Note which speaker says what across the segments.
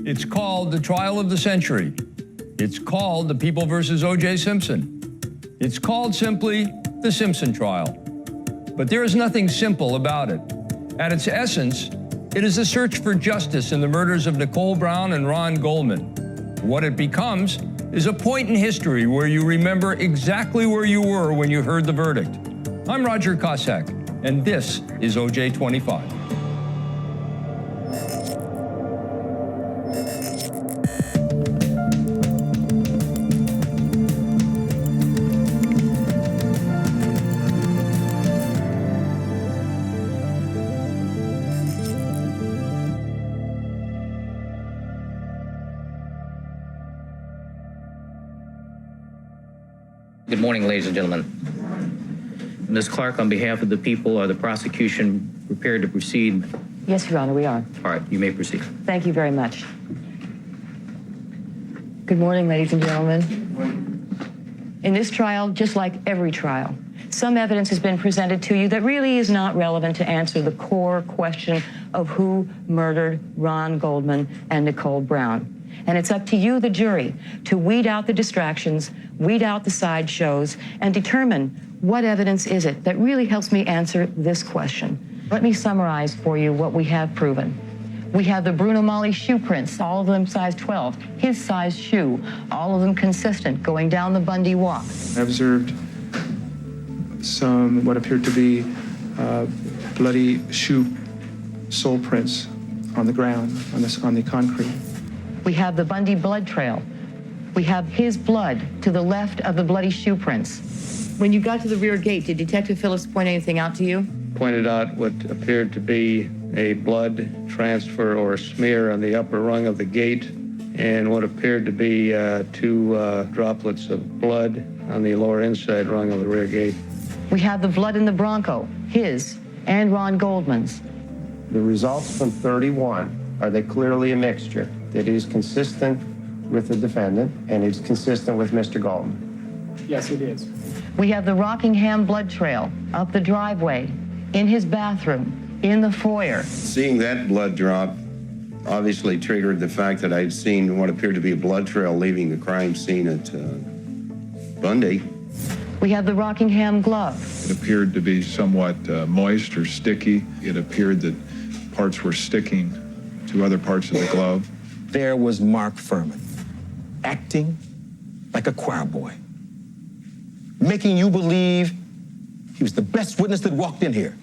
Speaker 1: It's called the trial of the century. It's called the People versus O.J. Simpson. It's called simply the Simpson trial. But there is nothing simple about it. At its essence, it is a search for justice in the murders of Nicole Brown and Ron Goldman. What it becomes is a point in history where you remember exactly where you were when you heard the verdict. I'm Roger Cossack, and this is OJ25.
Speaker 2: Good morning, ladies and gentlemen. Ms. Clark, on behalf of the people or the prosecution, prepared to proceed?
Speaker 3: Yes, Your Honor, we are.
Speaker 2: All right, you may proceed.
Speaker 3: Thank you very much. Good morning, ladies and gentlemen. In this trial, just like every trial, some evidence has been presented to you that really is not relevant to answer the core question of who murdered Ron Goldman and Nicole Brown. And it's up to you, the jury, to weed out the distractions, weed out the sideshows, and determine what evidence is it that really helps me answer this question. Let me summarize for you what we have proven. We have the Bruno Mali shoe prints, all of them size 12, his size shoe, all of them consistent, going down the Bundy walk.
Speaker 4: I observed some what appeared to be bloody shoe sole prints on the ground, on the concrete.
Speaker 3: We have the Bundy blood trail. We have his blood to the left of the bloody shoe prints. When you got to the rear gate, did Detective Phillips point anything out to you?
Speaker 5: Pointed out what appeared to be a blood transfer or smear on the upper rung of the gate and what appeared to be two droplets of blood on the lower inside rung of the rear gate.
Speaker 3: We have the blood in the Bronco, his and Ron Goldman's.
Speaker 6: The results from 31, are they clearly a mixture that is consistent with the defendant and is consistent with Mr. Goldman?
Speaker 4: Yes, it is.
Speaker 3: We have the Rockingham blood trail up the driveway, in his bathroom, in the foyer.
Speaker 7: Seeing that blood drop obviously triggered the fact that I'd seen what appeared to be a blood trail leaving the crime scene at Bundy.
Speaker 3: We have the Rockingham glove.
Speaker 8: It appeared to be somewhat moist or sticky. It appeared that parts were sticking to other parts of the glove.
Speaker 9: There was Mark Furman, acting like a choir boy, making you believe he was the best witness that walked in here,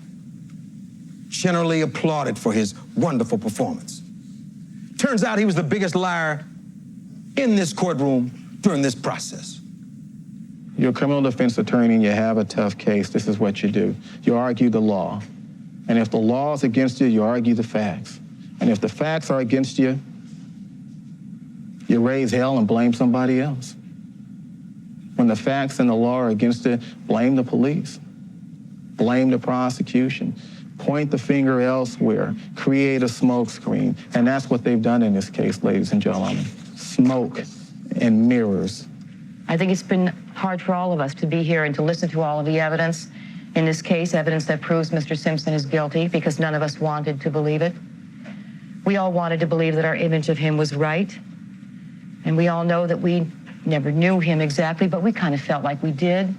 Speaker 9: generally applauded for his wonderful performance. Turns out he was the biggest liar in this courtroom during this process.
Speaker 10: You're a criminal defense attorney and you have a tough case. This is what you do. You argue the law. And if the law is against you, you argue the facts. And if the facts are against you, you raise hell and blame somebody else. When the facts and the law are against it, blame the police, blame the prosecution, point the finger elsewhere, create a smokescreen. And that's what they've done in this case, ladies and gentlemen. Smoke and mirrors.
Speaker 3: I think it's been hard for all of us to be here and to listen to all of the evidence. In this case, evidence that proves Mr. Simpson is guilty because none of us wanted to believe it. We all wanted to believe that our image of him was right. And we all know that we never knew him exactly, but we kind of felt like we did.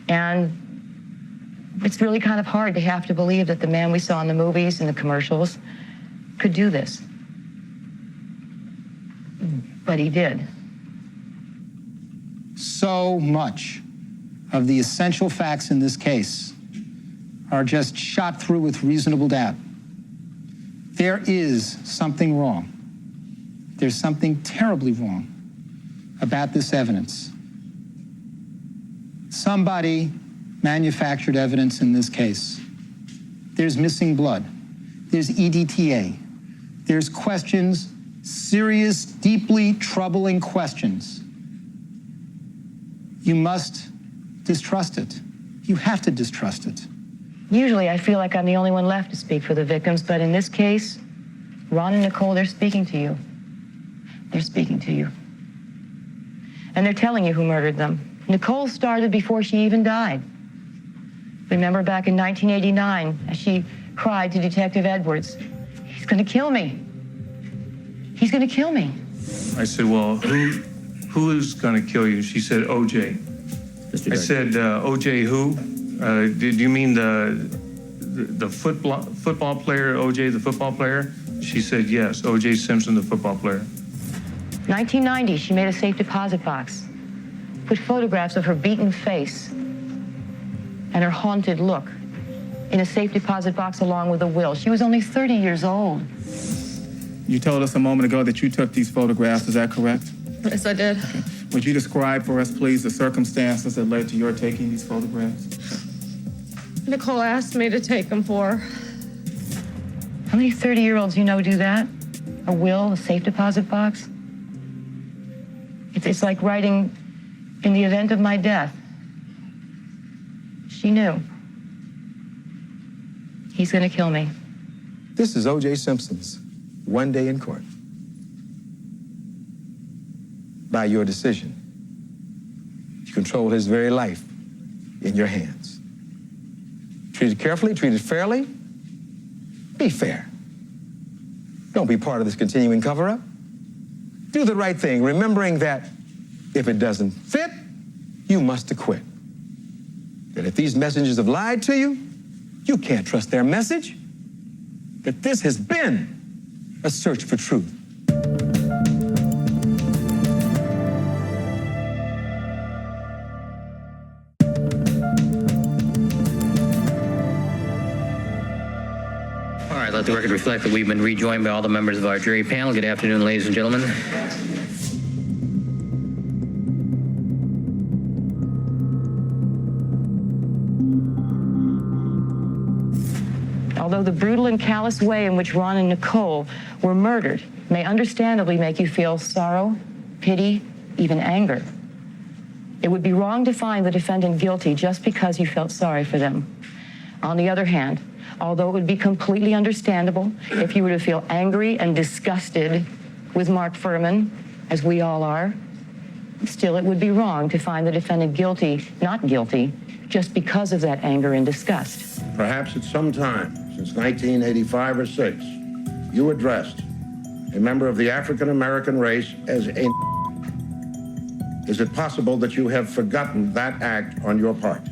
Speaker 3: And it's really kind of hard to have to believe that the man we saw in the movies and the commercials could do this. But he did.
Speaker 11: So much of the essential facts in this case are just shot through with reasonable doubt. There is something wrong. There's something terribly wrong about this evidence. Somebody manufactured evidence in this case. There's missing blood. There's EDTA. There's questions, serious, deeply troubling questions. You must distrust it. You have to distrust it.
Speaker 3: Usually I feel like I'm the only one left to speak for the victims, but in this case, Ron and Nicole, they're speaking to you. They're speaking to you. And they're telling you who murdered them. Nicole started before she even died. Remember back in 1989, as she cried to Detective Edwards, "He's going to kill me." He's going to kill me.
Speaker 12: I said, well, who is going to kill you? She said, OJ. I said, OJ who? Did you mean the football player, OJ, the football player? She said, yes, OJ Simpson, the football player.
Speaker 3: 1990, she made a safe deposit box, put photographs of her beaten face and her haunted look in a safe deposit box along with a will. She was only 30 years old.
Speaker 10: You told us a moment ago that you took these photographs, is that correct?
Speaker 13: Yes, I did.
Speaker 10: Okay. Would you describe for us, please, the circumstances that led to your taking these photographs?
Speaker 13: Nicole asked me to take them for her.
Speaker 3: How many 30-year-olds you know do that? A will, a safe deposit box? It's like writing, in the event of my death. She knew. He's going to kill me.
Speaker 9: This is O.J. Simpson's one day in court. By your decision, you control his very life in your hands. Treat it carefully, treat it fairly. Be fair. Don't be part of this continuing cover-up. Do the right thing, remembering that if it doesn't fit, you must acquit. That if these messengers have lied to you, you can't trust their message. That this has been a search for truth.
Speaker 2: All right, let the record reflect that we've been rejoined by all the members of our jury panel. Good afternoon, ladies and gentlemen.
Speaker 3: Although the brutal and callous way in which Ron and Nicole were murdered may understandably make you feel sorrow, pity, even anger, it would be wrong to find the defendant guilty just because you felt sorry for them. On the other hand, although it would be completely understandable if you were to feel angry and disgusted with Mark Furman, as we all are, still it would be wrong to find the defendant guilty, not guilty, just because of that anger and disgust.
Speaker 14: Perhaps at some time since 1985 or 6, you addressed a member of the African American race as a. Is it possible that you have forgotten that act on your part?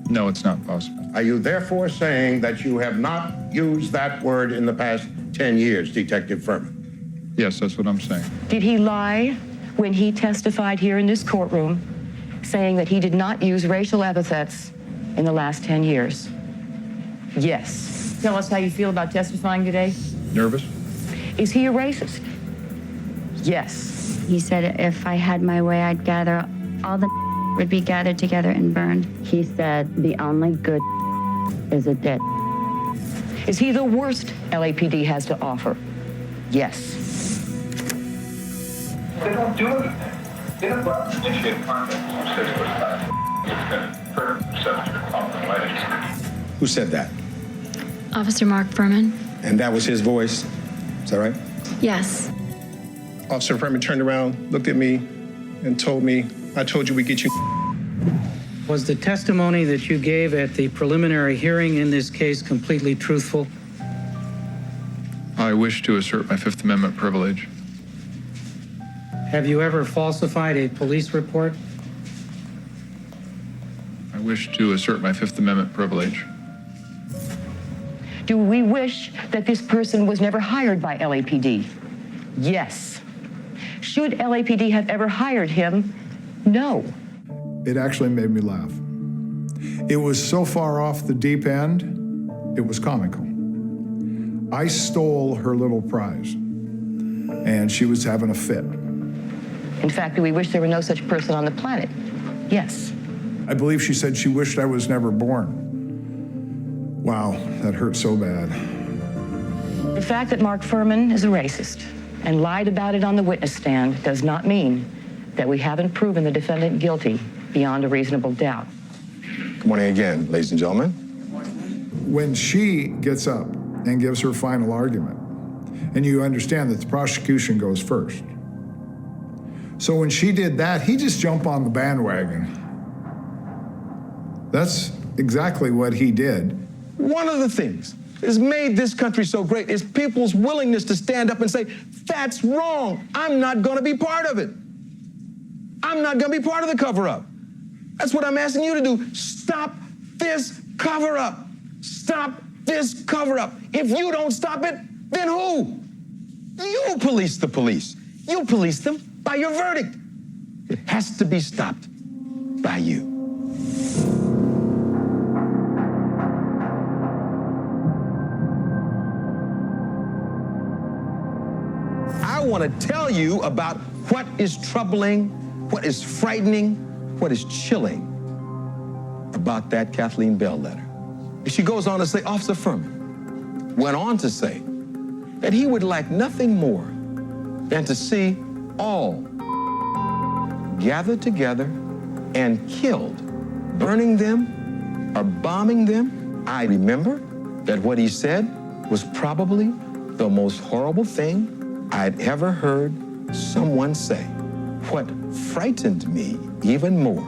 Speaker 8: No, it's not possible.
Speaker 14: Are you therefore saying that you have not used that word in the past 10 years, Detective Furman?
Speaker 8: Yes, that's what I'm saying.
Speaker 3: Did he lie when he testified here in this courtroom, saying that he did not use racial epithets in the last 10 years? Yes. Tell us how you feel about testifying today.
Speaker 8: Nervous?
Speaker 3: Is he a racist? Yes.
Speaker 15: He said if I had my way, I'd gather all the would be gathered together and burned.
Speaker 3: He said the only good is a dead. Is he the worst LAPD has to offer? Yes.
Speaker 16: They don't do anything. They don't initiate contact. It's been perfect reception of the wedding.
Speaker 9: Who said that?
Speaker 15: Officer Mark Furman.
Speaker 9: And that was his voice? Is that right?
Speaker 15: Yes.
Speaker 4: Officer Furman turned around, looked at me, and told me, I told you we'd get you.
Speaker 17: Was the testimony that you gave at the preliminary hearing in this case completely truthful?
Speaker 8: I wish to assert my Fifth Amendment privilege.
Speaker 17: Have you ever falsified a police report?
Speaker 8: I wish to assert my Fifth Amendment privilege.
Speaker 3: Do we wish that this person was never hired by LAPD? Yes. Should LAPD have ever hired him? No.
Speaker 18: It actually made me laugh. It was so far off the deep end, it was comical. I stole her little prize, and she was having a fit.
Speaker 3: In fact, do we wish there were no such person on the planet? Yes.
Speaker 18: I believe she said she wished I was never born. Wow, that hurt so bad.
Speaker 3: The fact that Mark Furman is a racist and lied about it on the witness stand does not mean that we haven't proven the defendant guilty beyond a reasonable doubt.
Speaker 9: Good morning again, ladies and gentlemen.
Speaker 18: When she gets up and gives her final argument, and you understand that the prosecution goes first. So when she did that, he just jumped on the bandwagon. That's exactly what he did.
Speaker 9: One of the things has made this country so great is people's willingness to stand up and say, that's wrong. I'm not going to be part of it. I'm not going to be part of the cover-up. That's what I'm asking you to do. Stop this cover-up. Stop this cover-up. If you don't stop it, then who? You police the police. You police them by your verdict. It has to be stopped by you. I want to tell you about what is troubling, what is frightening, what is chilling about that Kathleen Bell letter. She goes on to say, Officer Furman went on to say that he would like nothing more than to see all gathered together and killed, burning them or bombing them. I remember that what he said was probably the most horrible thing I'd ever heard someone say. What frightened me even more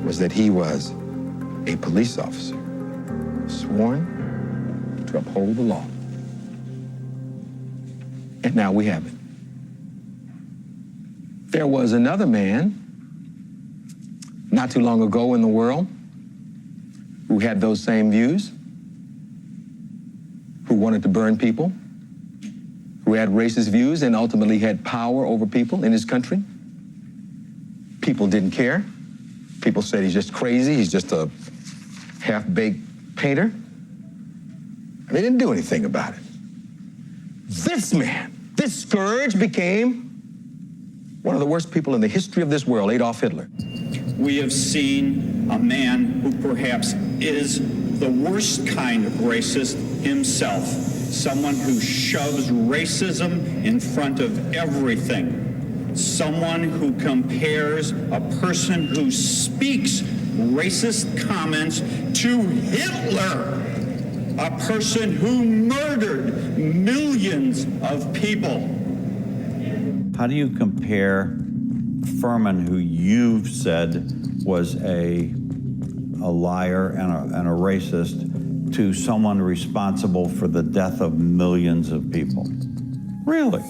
Speaker 9: was that he was a police officer, sworn to uphold the law. And now we have it. There was another man not too long ago in the world who had those same views, who wanted to burn people, who had racist views and ultimately had power over people in his country. People didn't care. People said he's just crazy, he's just a half-baked painter. And they didn't do anything about it. This man, this scourge, became one of the worst people in the history of this world, Adolf Hitler.
Speaker 19: We have seen a man who perhaps is the worst kind of racist himself, someone who shoves racism in front of everything, someone who compares a person who speaks racist comments to Hitler, a person who murdered millions of people.
Speaker 20: How do you compare Furman, who you've said was a liar and a racist, to someone responsible for the death of millions of people? Really?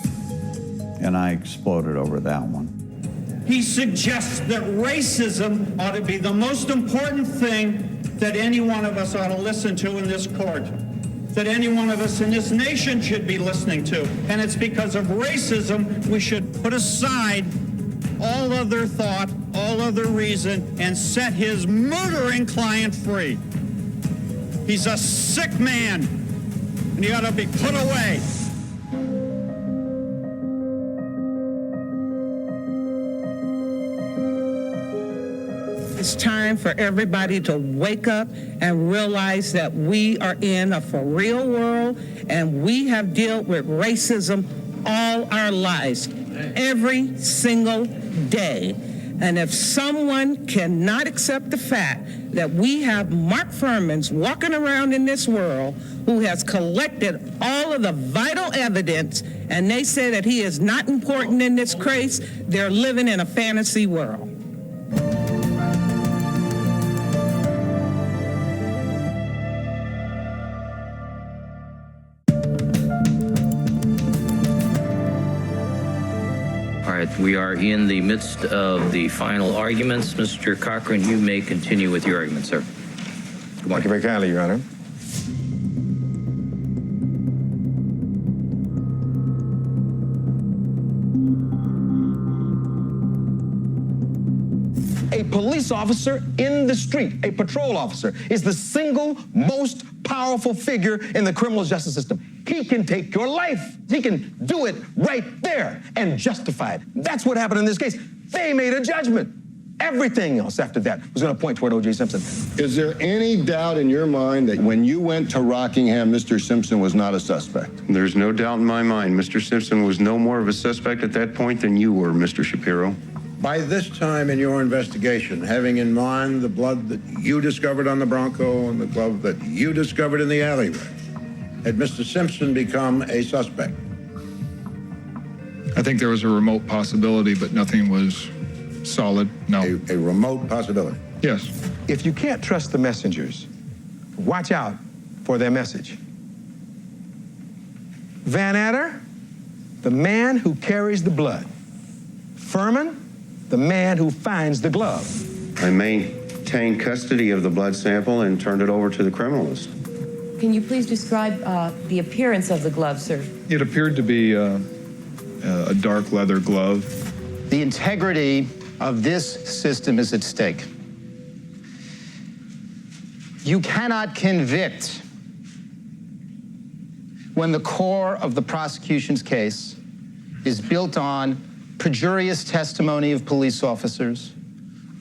Speaker 20: And I exploded over that one.
Speaker 19: He suggests that racism ought to be the most important thing that any one of us ought to listen to in this court, that any one of us in this nation should be listening to. And it's because of racism we should put aside all other thought, all other reason, and set his murdering client free. He's a sick man, and he ought to be put away.
Speaker 21: It's time for everybody to wake up and realize that we are in a for real world, and we have dealt with racism all our lives, every single day. And if someone cannot accept the fact that we have Mark Furmans walking around in this world who has collected all of the vital evidence, and they say that he is not important in this case, they're living in a fantasy world.
Speaker 2: We are in the midst of the final arguments. Mr. Cochran, you may continue with your argument, sir.
Speaker 9: Good morning. Thank you very kindly, Your Honor. A police officer in the street, a patrol officer, is the single most powerful figure in the criminal justice system. He can take your life. He can do it right there and justify it. That's what happened in this case. They made a judgment. Everything else after that was going to point toward O.J. Simpson.
Speaker 22: Is there any doubt in your mind that when you went to Rockingham, Mr. Simpson was not a suspect?
Speaker 7: There's no doubt in my mind. Mr. Simpson was no more of a suspect at that point than you were, Mr. Shapiro.
Speaker 14: By this time in your investigation, having in mind the blood that you discovered on the Bronco and the glove that you discovered in the alleyway, had Mr. Simpson become a suspect?
Speaker 8: I think there was a remote possibility, but nothing was solid, no.
Speaker 14: A remote possibility?
Speaker 8: Yes.
Speaker 9: If you can't trust the messengers, watch out for their message. Van Adder, the man who carries the blood. Furman, the man who finds the glove.
Speaker 7: I maintained custody of the blood sample and turned it over to the criminalist.
Speaker 3: Can you please describe the appearance of the glove, sir?
Speaker 8: It appeared to be a dark leather glove.
Speaker 11: The integrity of this system is at stake. You cannot convict when the core of the prosecution's case is built on perjurious testimony of police officers,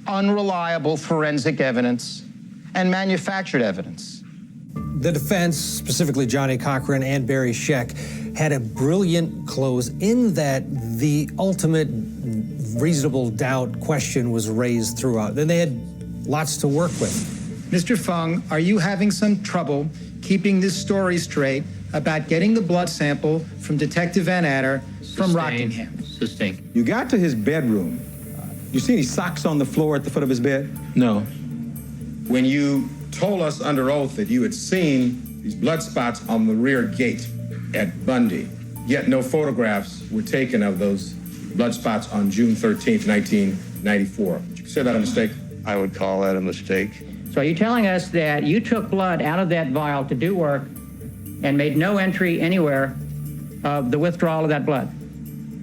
Speaker 11: unreliable forensic evidence, and manufactured evidence.
Speaker 1: The defense, specifically Johnny Cochran and Barry Scheck, had a brilliant close in that the ultimate reasonable doubt question was raised throughout. Then they had lots to work with.
Speaker 11: Mr. Fung, are you having some trouble keeping this story straight about getting the blood sample from Detective Van Adder from Rockingham?
Speaker 2: Sustained.
Speaker 9: You got to his bedroom. You see any socks on the floor at the foot of his bed?
Speaker 10: No.
Speaker 9: When you told us under oath that you had seen these blood spots on the rear gate at Bundy, yet no photographs were taken of those blood spots on June 13th, 1994. Would you consider that a mistake?
Speaker 6: I would call that a mistake.
Speaker 5: So are you telling us that you took blood out of that vial to do work and made no entry anywhere of the withdrawal of that blood?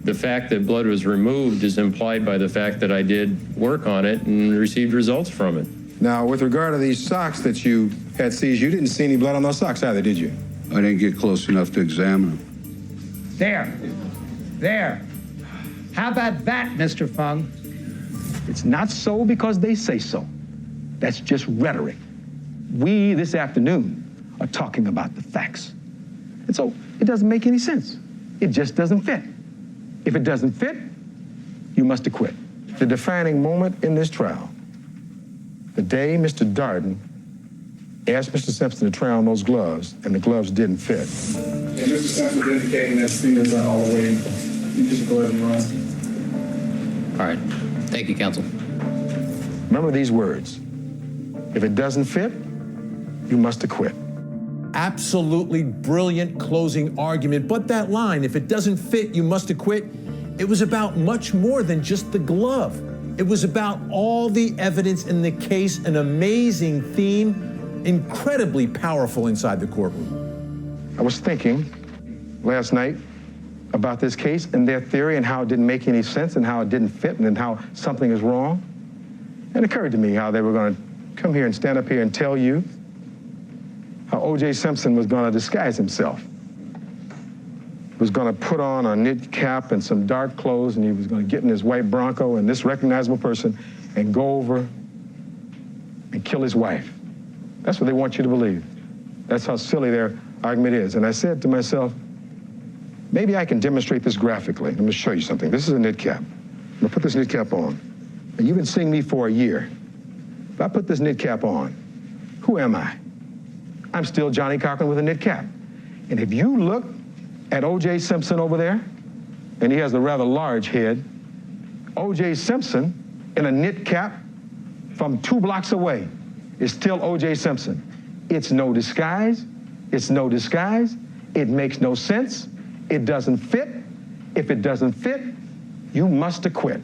Speaker 23: The fact that blood was removed is implied by the fact that I did work on it and received results from it.
Speaker 9: Now, with regard to these socks that you had seized, you didn't see any blood on those socks either, did you?
Speaker 24: I didn't get close enough to examine them.
Speaker 11: There. How about that, Mr. Fung?
Speaker 9: It's not so because they say so. That's just rhetoric. We, this afternoon, are talking about the facts. And so it doesn't make any sense. It just doesn't fit. If it doesn't fit, you must acquit. The defining moment in this trial, the day Mr. Darden asked Mr. Simpson to try on those gloves, and the gloves didn't fit.
Speaker 4: And Mr. Simpson indicating that fingers are all the way. You just go ahead and run.
Speaker 2: All right. Thank you, counsel.
Speaker 9: Remember these words. If it doesn't fit, you must acquit.
Speaker 25: Absolutely brilliant closing argument. But that line, if it doesn't fit, you must acquit, it was about much more than just the glove. It was about all the evidence in the case, an amazing theme, incredibly powerful inside the courtroom.
Speaker 9: I was thinking last night about this case and their theory and how it didn't make any sense and how it didn't fit and how something is wrong. It occurred to me how they were going to come here and stand up here and tell you how O.J. Simpson was going to disguise himself. He was going to put on a knit cap and some dark clothes, and he was going to get in his white Bronco and this recognizable person and go over and kill his wife. That's what they want you to believe. That's how silly their argument is. And I said to myself, maybe I can demonstrate this graphically. I'm going to show you something. This is a knit cap. I'm going to put this knit cap on. And you've been seeing me for a year. If I put this knit cap on, who am I? I'm still Johnny Cochran with a knit cap. And if you look at O.J. Simpson over there, and he has a rather large head, O.J. Simpson in a knit cap from 2 blocks away is still O.J. Simpson. It's no disguise. It's no disguise. It makes no sense. It doesn't fit. If it doesn't fit, you must acquit.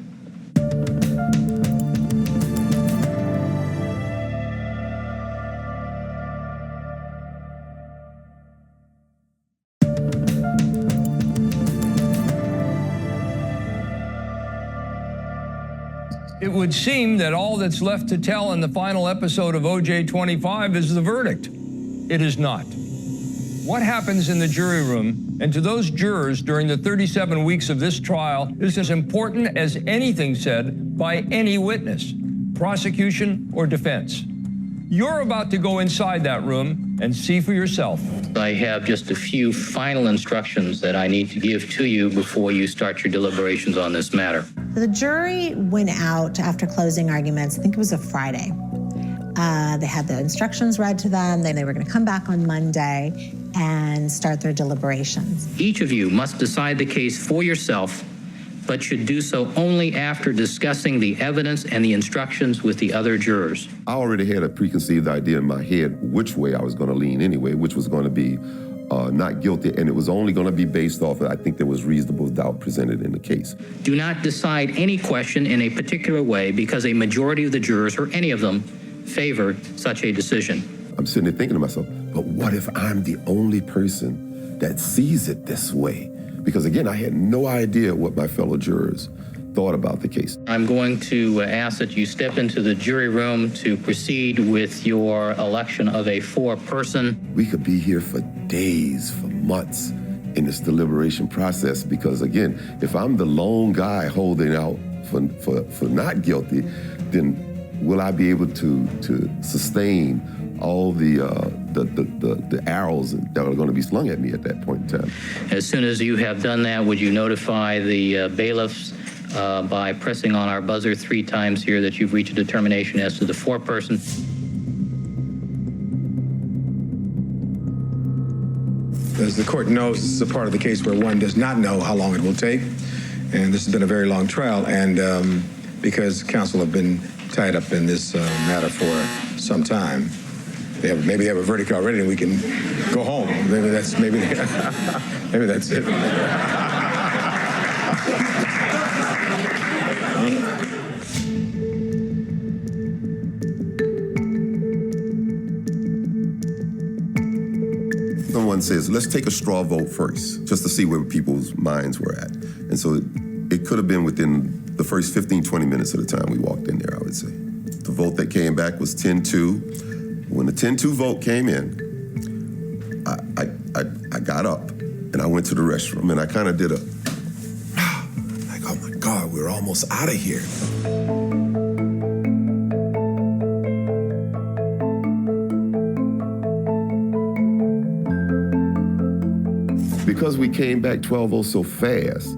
Speaker 26: It would seem that all that's left to tell in the final episode of OJ25 is the verdict. It is not. What happens in the jury room and to those jurors during the 37 weeks of this trial is as important as anything said by any witness, prosecution or defense. You're about to go inside that room and see for yourself.
Speaker 2: I have just a few final instructions that I need to give to you before you start your deliberations on this matter.
Speaker 27: The jury went out after closing arguments. I think it was a Friday. They had the instructions read to them. Then they were going to come back on Monday and start their deliberations.
Speaker 2: Each of you must decide the case for yourself, but should do so only after discussing the evidence and the instructions with the other jurors.
Speaker 28: I already had a preconceived idea in my head which way I was going to lean anyway, which was going to be
Speaker 12: not guilty, and it was only going to be based off of, I think there was reasonable doubt presented in the case.
Speaker 2: Do not decide any question in a particular way because a majority of the jurors, or any of them, favor such a decision.
Speaker 12: I'm sitting there thinking to myself, but what if I'm the only person that sees it this way? Because again, I had no idea what my fellow jurors thought about the case.
Speaker 2: I'm going to ask that you step into the jury room to proceed with your election of a foreperson.
Speaker 12: We could be here for days, for months in this deliberation process because again, if I'm the lone guy holding out for not guilty, then will I be able to sustain all the arrows that are going to be slung at me at that point in time?
Speaker 2: As soon as you have done that, would you notify the bailiffs by pressing on our buzzer 3 times here that you've reached a determination as to the foreperson?
Speaker 13: As the court knows, this is a part of the case where one does not know how long it will take, and this has been a very long trial, and because counsel have been tied up in this matter for some time, maybe they have a verdict already and we can go home. Maybe that's it.
Speaker 12: Someone says, let's take a straw vote first, just to see where people's minds were at. And so it could have been within the first 15, 20 minutes of the time we walked in there, I would say. The vote that came back was 10-2. When the 10-2 vote came in, I got up and I went to the restroom and I kind of did like, oh my God, we're almost out of here. Because we came back 12-0 so fast,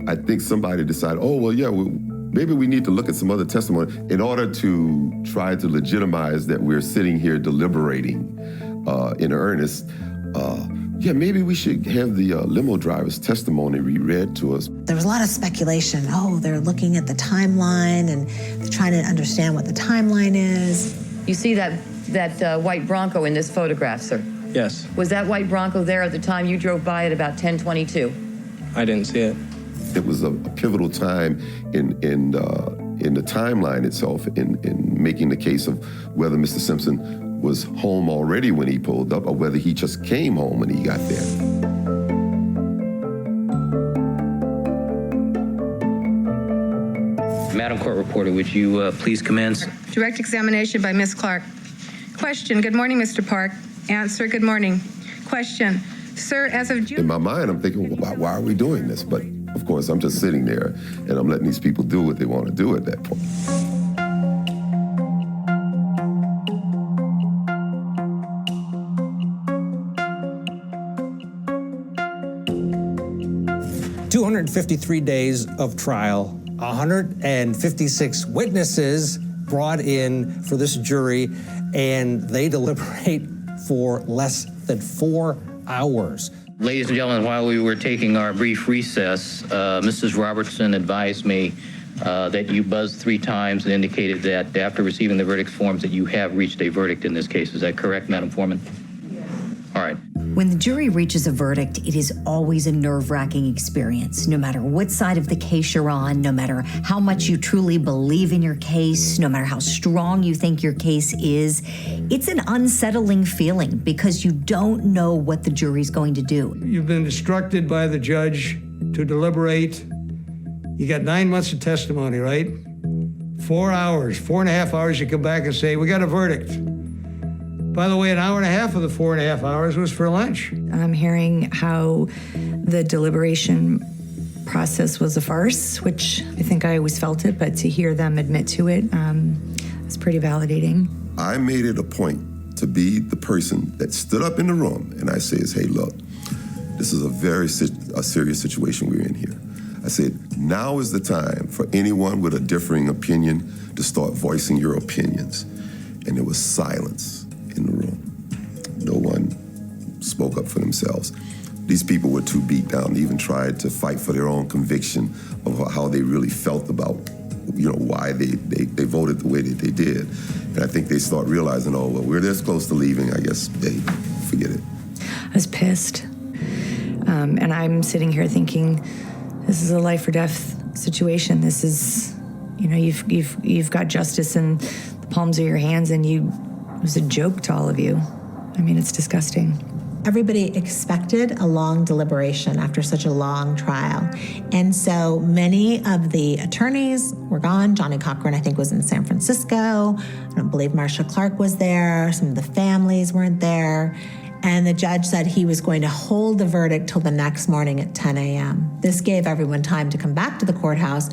Speaker 12: I think somebody decided, oh, well, yeah, maybe we need to look at some other testimony in order to try to legitimize that we're sitting here deliberating in earnest. Yeah, maybe we should have the limo driver's testimony reread to us.
Speaker 27: There was a lot of speculation. Oh, they're looking at the timeline and they're trying to understand what the timeline is.
Speaker 3: You see that white Bronco in this photograph, sir?
Speaker 15: Yes.
Speaker 3: Was that white Bronco there at the time you drove by at about 10:22?
Speaker 15: I didn't see it.
Speaker 12: It was a pivotal time in the timeline itself in making the case of whether Mr. Simpson was home already when he pulled up or whether he just came home when he got there.
Speaker 2: Madam Court Reporter, would you please commence?
Speaker 16: Direct examination by Ms. Clark. Question, good morning, Mr. Park. Answer, good morning. Question, sir, as of June...
Speaker 12: In my mind, I'm thinking, well, why are we doing this? But of course, I'm just sitting there and I'm letting these people do what they want to do at that point.
Speaker 1: $253 days of trial, 156 witnesses brought in for this jury, and they deliberate for less than 4 hours.
Speaker 2: Ladies and gentlemen, while we were taking our brief recess, Mrs. Robertson advised me that you buzzed 3 times and indicated that after receiving the verdict forms that you have reached a verdict in this case. Is that correct, Madam Foreman? Yes. All right.
Speaker 17: When the jury reaches a verdict, it is always a nerve-wracking experience. No matter what side of the case you're on, no matter how much you truly believe in your case, no matter how strong you think your case is, it's an unsettling feeling because you don't know what the jury's going to do.
Speaker 18: You've been instructed by the judge to deliberate. You got 9 months of testimony, right? 4 hours, 4.5 hours, you come back and say, we got a verdict. By the way, 1.5 hours of the 4.5 hours was for lunch.
Speaker 20: I'm hearing how the deliberation process was a farce, which I think I always felt it, but to hear them admit to it, it's pretty validating.
Speaker 12: I made it a point to be the person that stood up in the room and I says, hey, look, this is a very serious situation we're in here. I said, now is the time for anyone with a differing opinion to start voicing your opinions. And there was silence in the room. No one spoke up for themselves. These people were too beat down to even try to fight for their own conviction of how they really felt about, why they voted the way that they did. And I think they start realizing, oh, well, we're this close to leaving, I guess, hey, forget it.
Speaker 20: was pissed. And I'm sitting here thinking, this is a life or death situation. This is, you know, you've got justice in the palms of your hands, and it was a joke to all of you. I mean, it's disgusting.
Speaker 27: Everybody expected a long deliberation after such a long trial. And so many of the attorneys were gone. Johnny Cochran, I think, was in San Francisco. I don't believe Marcia Clark was there. Some of the families weren't there. And the judge said he was going to hold the verdict till the next morning at 10 a.m. This gave everyone time to come back to the courthouse.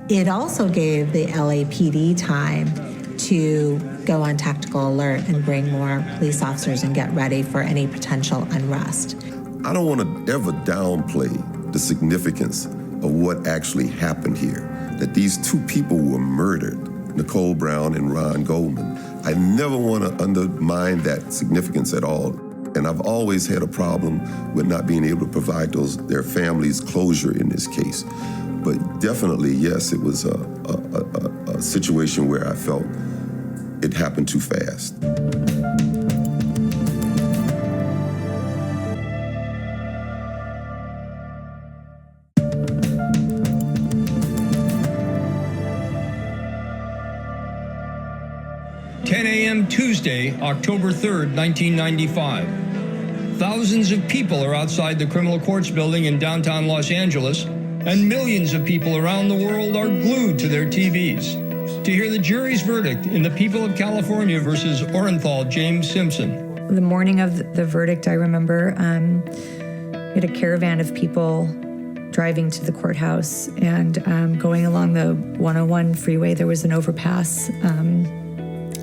Speaker 27: It also gave the LAPD time to go on tactical alert and bring more police officers and get ready for any potential unrest.
Speaker 12: I don't want to ever downplay the significance of what actually happened here, that these two people were murdered, Nicole Brown and Ron Goldman. I never want to undermine that significance at all. And I've always had a problem with not being able to provide their families closure in this case. But definitely, yes, it was a situation where I felt it happened too fast.
Speaker 26: Tuesday, October 3rd, 1995. Thousands of people are outside the criminal courts building in downtown Los Angeles, and millions of people around the world are glued to their TVs to hear the jury's verdict in the People of California versus Orenthal James Simpson.
Speaker 20: The morning of the verdict, I remember we had a caravan of people driving to the courthouse, and going along the 101 freeway, there was an overpass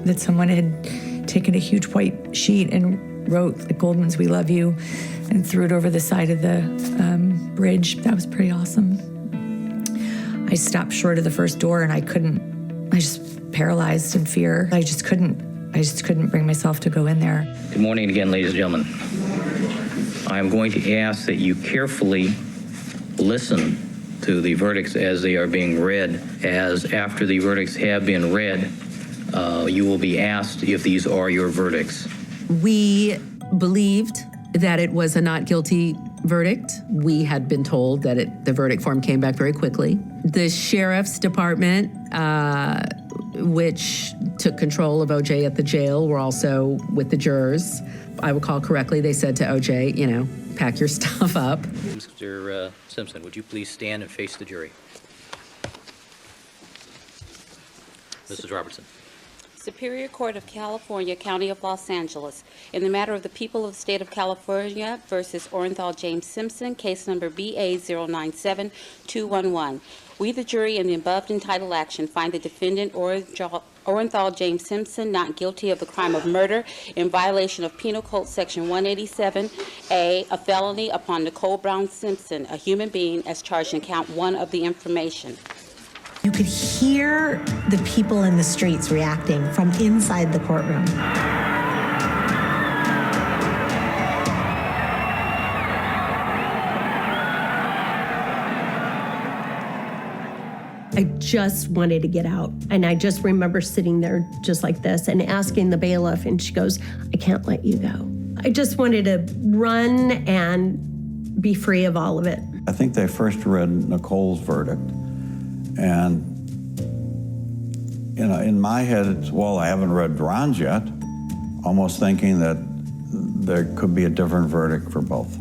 Speaker 20: that someone had taken a huge white sheet and wrote, like, Goldman's "We Love You," and threw it over the side of the bridge. That was pretty awesome. I stopped short of the first door, and I just paralyzed in fear. I just couldn't bring myself to go in there.
Speaker 2: Good morning again, ladies and gentlemen. I'm going to ask that you carefully listen to the verdicts as they are being read, as after the verdicts have been read, you will be asked if these are your verdicts.
Speaker 7: We believed that it was a not guilty verdict. We had been told that the verdict form came back very quickly. The sheriff's department, which took control of OJ at the jail, were also with the jurors. I recall correctly, they said to OJ, pack your stuff up.
Speaker 2: Mr. Simpson, would you please stand and face the jury? Mrs. Robertson.
Speaker 8: Superior Court of California, County of Los Angeles, in the matter of the people of the state of California versus Orenthal James Simpson, case number BA097211. We, the jury, in the above entitled action, find the defendant Orenthal James Simpson not guilty of the crime of murder in violation of Penal Code Section 187A, a felony upon Nicole Brown Simpson, a human being, as charged in count 1 of the information.
Speaker 27: You could hear the people in the streets reacting from inside the courtroom.
Speaker 14: I just wanted to get out. And I just remember sitting there just like this and asking the bailiff, and she goes, "I can't let you go." I just wanted to run and be free of all of it.
Speaker 15: I think they first read Nicole's verdict. And, in my head, it's, well, I haven't read Ron's yet, almost thinking that there could be a different verdict for both.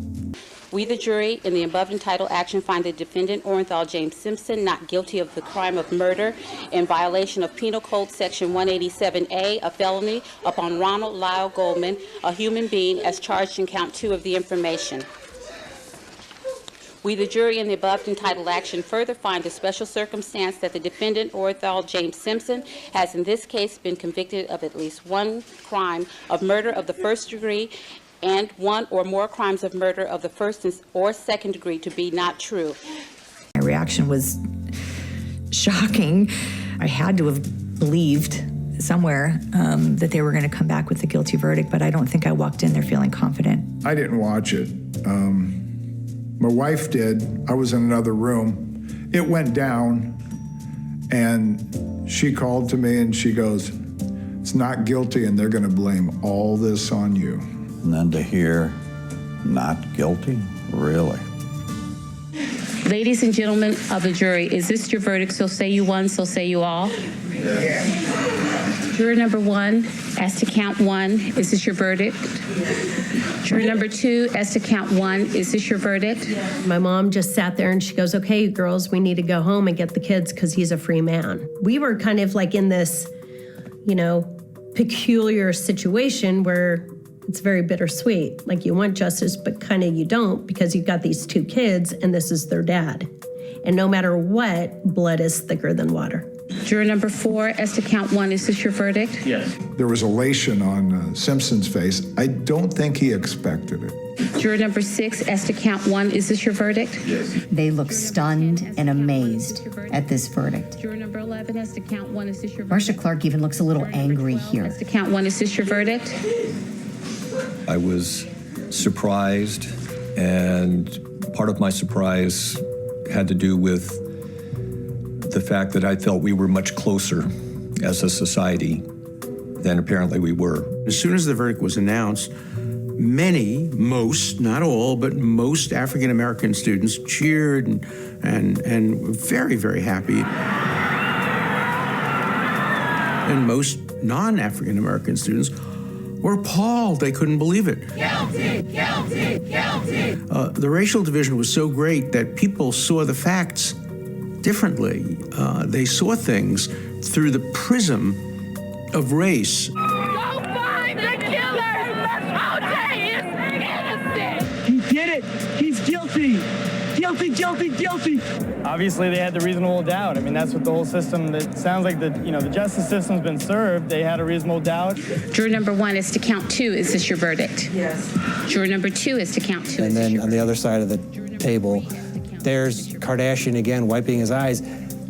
Speaker 8: We, the jury, in the above entitled action, find the defendant, Orenthal James Simpson, not guilty of the crime of murder in violation of Penal Code Section 187A, a felony upon Ronald Lyle Goldman, a human being, as charged in count 2 of the information. We, the jury, in the above entitled action, further find the special circumstance that the defendant, Orenthal James Simpson, has in this case been convicted of at least one crime of murder of the first degree and one or more crimes of murder of the first or second degree to be not true.
Speaker 20: My reaction was shocking. I had to have believed somewhere that they were going to come back with a guilty verdict, but I don't think I walked in there feeling confident.
Speaker 19: I didn't watch it. My wife did. I was in another room. It went down, and she called to me and she goes, "It's not guilty, and they're going to blame all this on you."
Speaker 15: And then to hear not guilty? Really?
Speaker 8: Ladies and gentlemen of the jury, is this your verdict? So say you one, so say you all. Juror number 1, as to count 1, is this your verdict? Juror number 2, as to count 1, is this your verdict?
Speaker 14: My mom just sat there and she goes, okay, girls, we need to go home and get the kids because he's a free man. We were kind of like in this, peculiar situation where it's very bittersweet. Like you want justice, but kind of you don't because you've got these 2 kids and this is their dad. And no matter what, blood is thicker than water.
Speaker 8: Juror number 4, as to count 1, is this your verdict?
Speaker 19: Yes. There was elation on Simpson's face. I don't think he expected it.
Speaker 8: Juror number 6, as to count 1, is this your verdict?
Speaker 17: Yes. They look stunned and amazed at this verdict.
Speaker 8: Juror number 11, as to count 1, is this your verdict?
Speaker 17: Marcia Clark even looks a little angry here.
Speaker 8: As to count 1, is this your verdict?
Speaker 5: I was surprised, and part of my surprise had to do with the fact that I felt we were much closer as a society than apparently we were.
Speaker 6: As soon as the verdict was announced, most, not all, but most African American students cheered and were very, very happy. And most non-African American students were appalled. They couldn't believe it.
Speaker 10: Guilty, guilty, guilty.
Speaker 6: The racial division was so great that people saw the facts differently. They saw things through the prism of race.
Speaker 10: Go find the killer! OJ is innocent!
Speaker 21: He did it! He's guilty! Guilty, guilty, guilty!
Speaker 22: Obviously, they had the reasonable doubt. I mean, that's what the whole system, it sounds like the justice system's been served. They had a reasonable doubt.
Speaker 8: Juror number 1, is to count 2, is this your verdict?
Speaker 21: Yes.
Speaker 8: Juror number 2, is to count 2.
Speaker 1: And then on the other side of the table, there's Kardashian again, wiping his eyes.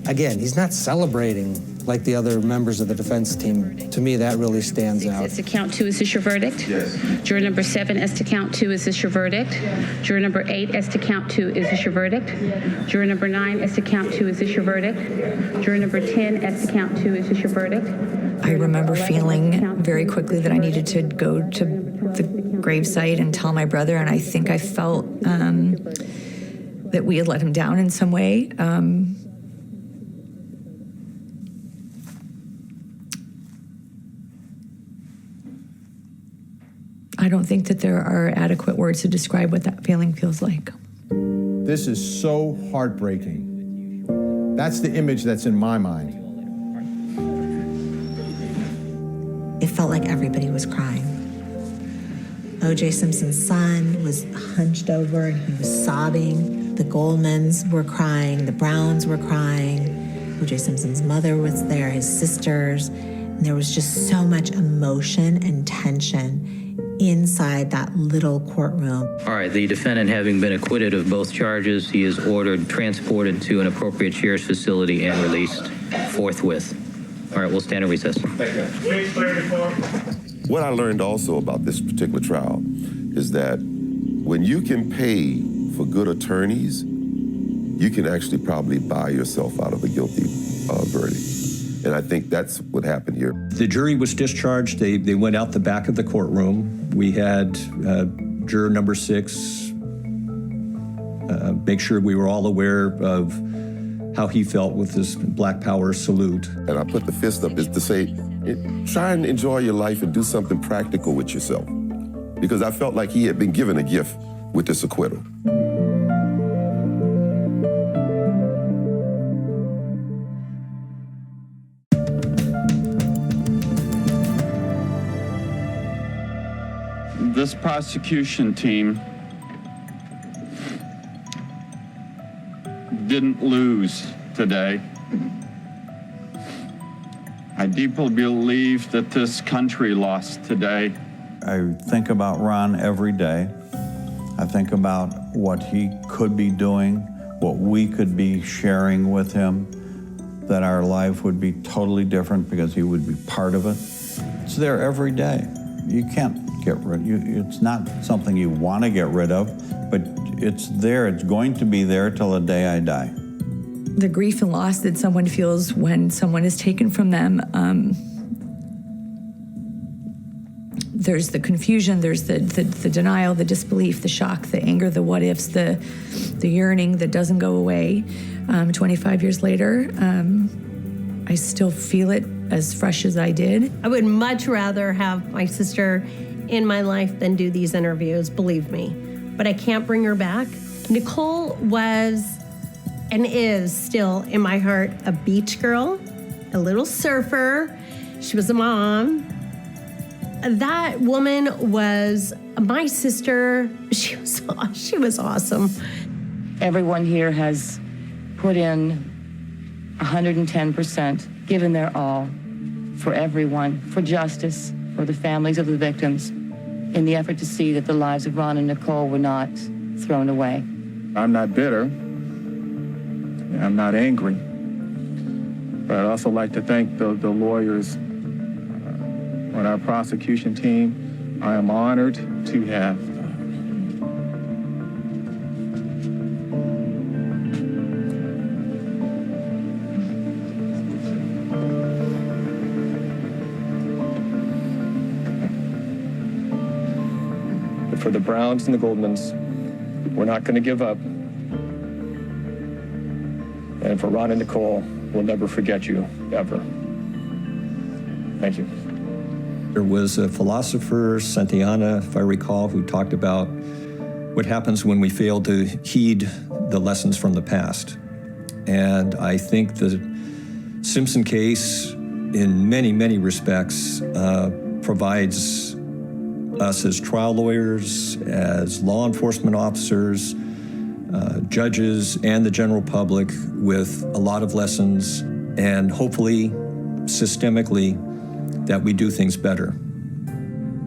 Speaker 1: Again, he's not celebrating like the other members of the defense team. To me, that really stands out.
Speaker 8: As to count 2, is this your verdict?
Speaker 10: Yes.
Speaker 8: Juror number 7, as to count 2, is this your verdict?
Speaker 10: Yes.
Speaker 8: Juror number 8, as to count 2, is this your verdict?
Speaker 10: Yes.
Speaker 8: Juror number 9, as to count 2, is this your verdict? Juror number 10, as to count 2, is this your verdict?
Speaker 20: I remember feeling very quickly that I needed to go to the gravesite and tell my brother, and I think I felt that we had let him down in some way. I don't think that there are adequate words to describe what that feeling feels like.
Speaker 25: This is so heartbreaking. That's the image that's in my mind.
Speaker 27: It felt like everybody was crying. O.J. Simpson's son was hunched over and he was sobbing. The Goldmans were crying. The Browns were crying. O.J. Simpson's mother was there, his sisters. And there was just so much emotion and tension inside that little courtroom.
Speaker 2: All right, the defendant having been acquitted of both charges, he is ordered transported to an appropriate sheriff's facility and released forthwith. All right, we'll stand in recess.
Speaker 12: Thank you. What I learned also about this particular trial is that when you can pay for good attorneys, you can actually probably buy yourself out of a guilty verdict. And I think that's what happened here.
Speaker 5: The jury was discharged. They went out the back of the courtroom. We had juror number 6 make sure we were all aware of how he felt with this Black Power salute.
Speaker 12: And I put the fist up is to say, try and enjoy your life and do something practical with yourself. Because I felt like he had been given a gift with this acquittal.
Speaker 23: This prosecution team didn't lose today. I deeply believe that this country lost today.
Speaker 15: I think about Ron every day. I think about what he could be doing, what we could be sharing with him, that our life would be totally different because he would be part of it. It's there every day. You can't get rid of it. It's not something you want to get rid of, but it's there. It's going to be there till the day I die.
Speaker 20: The grief and loss that someone feels when someone is taken from them, There's the confusion, there's the denial, the disbelief, the shock, the anger, the what ifs, the yearning that doesn't go away. 25 years later, I still feel it as fresh as I did.
Speaker 14: I would much rather have my sister in my life than do these interviews, believe me. But I can't bring her back. Nicole was and is still in my heart a beach girl, a little surfer. She was a mom. That woman was my sister. She was awesome.
Speaker 3: Everyone here has put in 110%, given their all for everyone, for justice, for the families of the victims, in the effort to see that the lives of Ron and Nicole were not thrown away.
Speaker 23: I'm not bitter. I'm not angry. But I'd also like to thank the lawyers on our prosecution team. I am honored to have
Speaker 4: for the Browns and the Goldmans, we're not going to give up. And for Ron and Nicole, we'll never forget you, ever. Thank you.
Speaker 5: There was a philosopher, Santayana, if I recall, who talked about what happens when we fail to heed the lessons from the past. And I think the Simpson case, in many, many respects, provides us as trial lawyers, as law enforcement officers, judges, and the general public with a lot of lessons, and hopefully, systemically, that we do things better.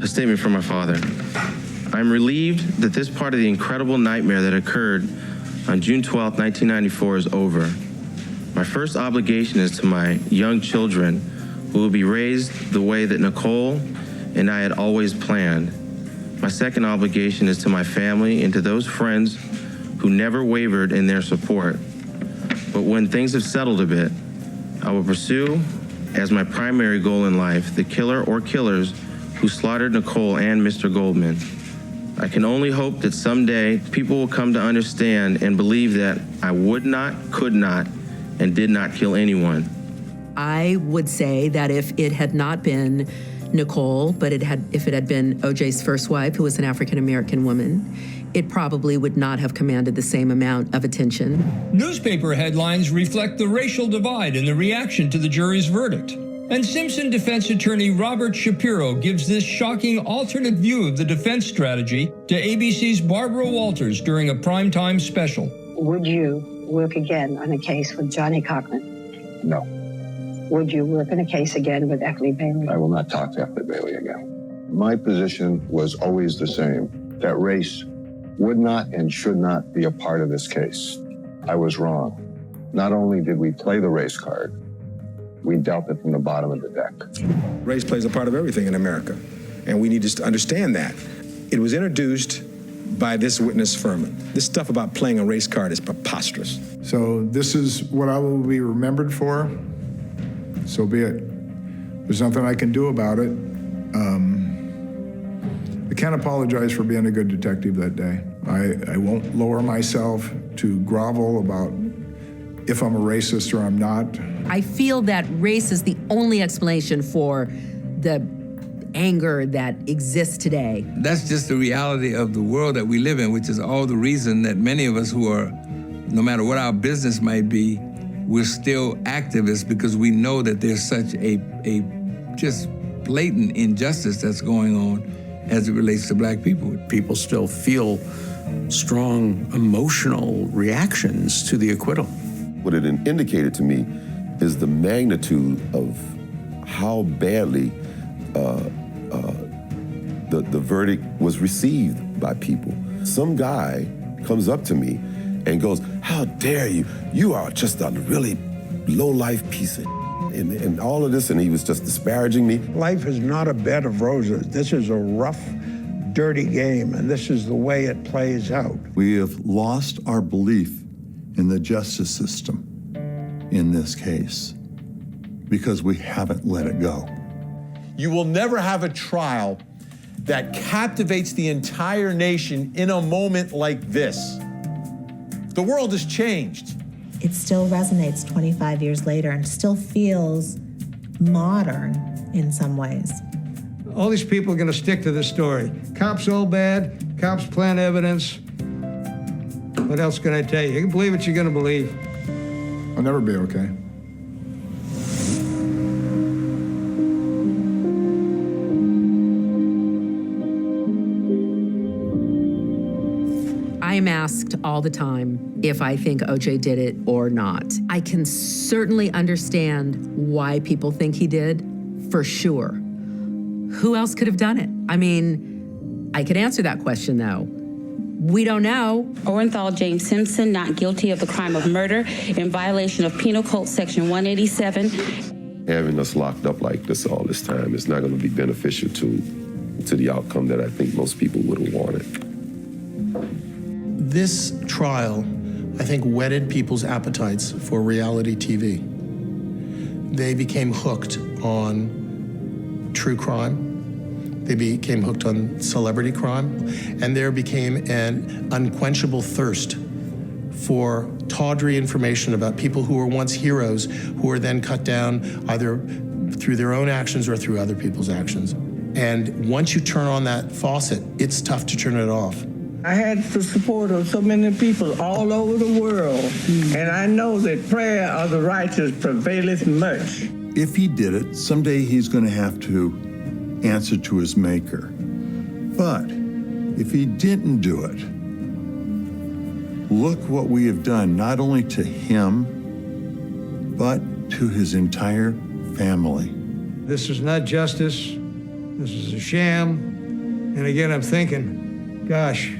Speaker 9: A statement from my father. I'm relieved that this part of the incredible nightmare that occurred on June 12, 1994 is over. My first obligation is to my young children, who will be raised the way that Nicole and I had always planned. My second obligation is to my family and to those friends who never wavered in their support. But when things have settled a bit, I will pursue, as my primary goal in life, the killer or killers who slaughtered Nicole and Mr. Goldman. I can only hope that someday people will come to understand and believe that I would not, could not, and did not kill anyone.
Speaker 7: I would say that if it had not been Nicole, but if it had been OJ's first wife, who was an African-American woman, it probably would not have commanded the same amount of attention.
Speaker 26: Newspaper headlines reflect the racial divide in the reaction to the jury's verdict. And Simpson defense attorney Robert Shapiro gives this shocking alternate view of the defense strategy to ABC's Barbara Walters during a primetime special.
Speaker 11: Would you work again on a case with Johnny Cochran?
Speaker 13: No.
Speaker 11: Would you work on a case again with Eckley Bailey?
Speaker 13: I will not talk to Eckley Bailey again. My position was always the same, that race would not and should not be a part of this case. I was wrong. Not only did we play the race card, we dealt it from the bottom of the deck.
Speaker 16: Race plays a part of everything in America, and we need to understand that. It was introduced by this witness, Furman. This stuff about playing a race card is preposterous.
Speaker 19: So this is what I will be remembered for. So be it. There's nothing I can do about it. I can't apologize for being a good detective that day. I won't lower myself to grovel about if I'm a racist or I'm not.
Speaker 7: I feel that race is the only explanation for the anger that exists today.
Speaker 24: That's just the reality of the world that we live in, which is all the reason that many of us who are, no matter what our business might be, we're still activists, because we know that there's such a just blatant injustice that's going on as it relates to black people.
Speaker 6: People still feel strong emotional reactions to the acquittal.
Speaker 12: What it indicated to me is the magnitude of how badly the verdict was received by people. Some guy comes up to me and goes, "How dare you? You are just a really low-life piece of and all of this," and he was just disparaging me.
Speaker 28: Life is not a bed of roses. This is a rough, dirty game, and this is the way it plays out.
Speaker 29: We have lost our belief in the justice system in this case because we haven't let it go.
Speaker 25: You will never have a trial that captivates the entire nation in a moment like this. The world has changed.
Speaker 1: It still resonates 25 years later and still feels modern in some ways.
Speaker 6: All these people are going to stick to this story. Cops all bad, cops plant evidence. What else can I tell you? You can believe what you're going to believe.
Speaker 19: I'll never be okay.
Speaker 7: I am asked all the time if I think OJ did it or not. I can certainly understand why people think he did, for sure. Who else could have done it? I mean, I could answer that question, though. We don't know.
Speaker 2: Orenthal James Simpson, not guilty of the crime of murder in violation of Penal Code Section 187.
Speaker 12: Having us locked up like this all this time is not going to be beneficial to the outcome that I think most people would have wanted.
Speaker 8: This trial, I think, whetted people's appetites for reality TV. They became hooked on true crime. They became hooked on celebrity crime. And there became an unquenchable thirst for tawdry information about people who were once heroes, who were then cut down either through their own actions or through other people's actions. And once you turn on that faucet, it's tough to turn it off.
Speaker 28: I had the support of so many people all over the world, and I know that prayer of the righteous prevaileth much.
Speaker 29: If he did it, someday he's going to have to answer to his maker. But if he didn't do it, look what we have done, not only to him, but to his entire family.
Speaker 6: This is not justice. This is a sham. And again, I'm thinking, gosh,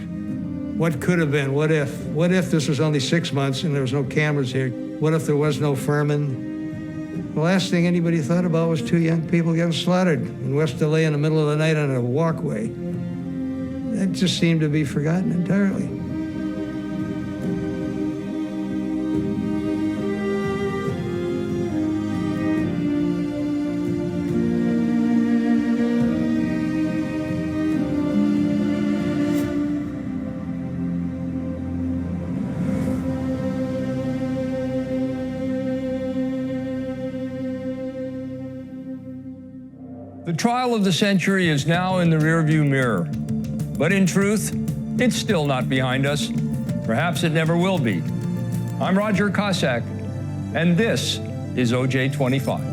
Speaker 6: what could have been? What if? What if this was only 6 months and there was no cameras here? What if there was no Furman? The last thing anybody thought about was 2 young people getting slaughtered in West LA in the middle of the night on a walkway. That just seemed to be forgotten entirely.
Speaker 26: The trial of the century is now in the rearview mirror. But in truth, it's still not behind us. Perhaps it never will be. I'm Roger Cossack, and this is OJ25.